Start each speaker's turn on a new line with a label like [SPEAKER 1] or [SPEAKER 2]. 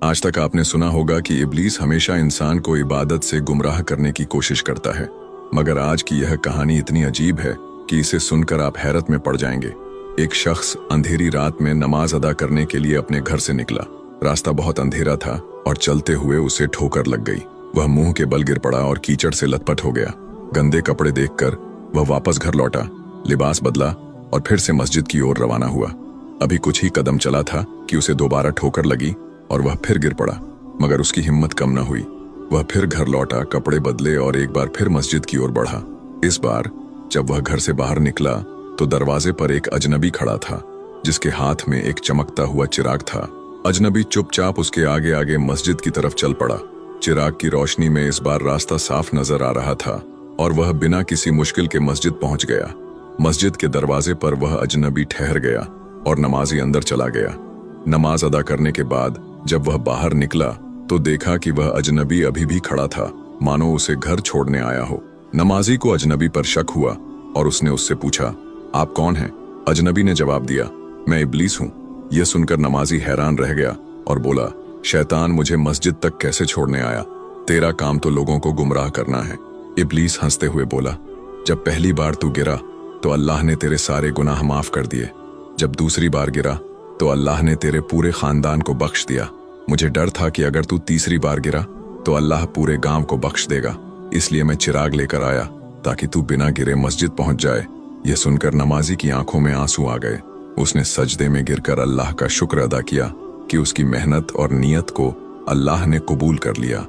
[SPEAKER 1] आज तक आपने सुना होगा कि इब्लीस हमेशा इंसान को इबादत से गुमराह करने की कोशिश करता है, मगर आज की यह कहानी इतनी अजीब है कि इसे सुनकर आप हैरत में पड़ जाएंगे। एक शख्स अंधेरी रात में नमाज अदा करने के लिए अपने घर से निकला। रास्ता बहुत अंधेरा था और चलते हुए उसे ठोकर लग गई। वह मुंह के बल गिर पड़ा और कीचड़ से लथपथ हो गया। गंदे कपड़े देखकर वह वापस घर लौटा, लिबास बदला और फिर से मस्जिद की ओर रवाना हुआ। अभी कुछ ही कदम चला था कि उसे दोबारा ठोकर लगी और वह फिर गिर पड़ा, मगर उसकी हिम्मत कम न हुई। वह फिर घर लौटा, कपड़े बदले और एक बार फिर मस्जिद की ओर बढ़ा। इस बार जब वह घर से बाहर निकला तो दरवाजे पर एक अजनबी खड़ा था, जिसके हाथ में एक चमकता हुआ चिराग था। अजनबी चुपचाप उसके आगे आगे मस्जिद की तरफ चल पड़ा। चिराग की रोशनी में इस बार रास्ता साफ नजर आ रहा था और वह बिना किसी मुश्किल के मस्जिद पहुंच गया। मस्जिद के दरवाजे पर वह अजनबी ठहर गया और नमाजी अंदर चला गया। नमाज अदा करने के बाद जब वह बाहर निकला तो देखा कि वह अजनबी अभी भी खड़ा था, मानो उसे घर छोड़ने आया हो। नमाजी को अजनबी पर शक हुआ और उसने उससे पूछा, आप कौन हैं? अजनबी ने जवाब दिया, मैं इब्लीस हूं। यह सुनकर नमाजी हैरान रह गया और बोला, शैतान मुझे मस्जिद तक कैसे छोड़ने आया? तेरा काम तो लोगों को गुमराह करना है। इब्लीस हंसते हुए बोला, जब पहली बार तू गिरा तो अल्लाह ने तेरे सारे गुनाह माफ कर दिए। जब दूसरी बार गिरा तो अल्लाह ने तेरे पूरे खानदान को बख्श दिया। मुझे डर था कि अगर तू तीसरी बार गिरा तो अल्लाह पूरे गांव को बख्श देगा, इसलिए मैं चिराग लेकर आया ताकि तू बिना गिरे मस्जिद पहुंच जाए। यह सुनकर नमाजी की आंखों में आंसू आ गए। उसने सजदे में गिरकर अल्लाह का शुक्र अदा किया कि उसकी मेहनत और नियत को अल्लाह ने कबूल कर लिया।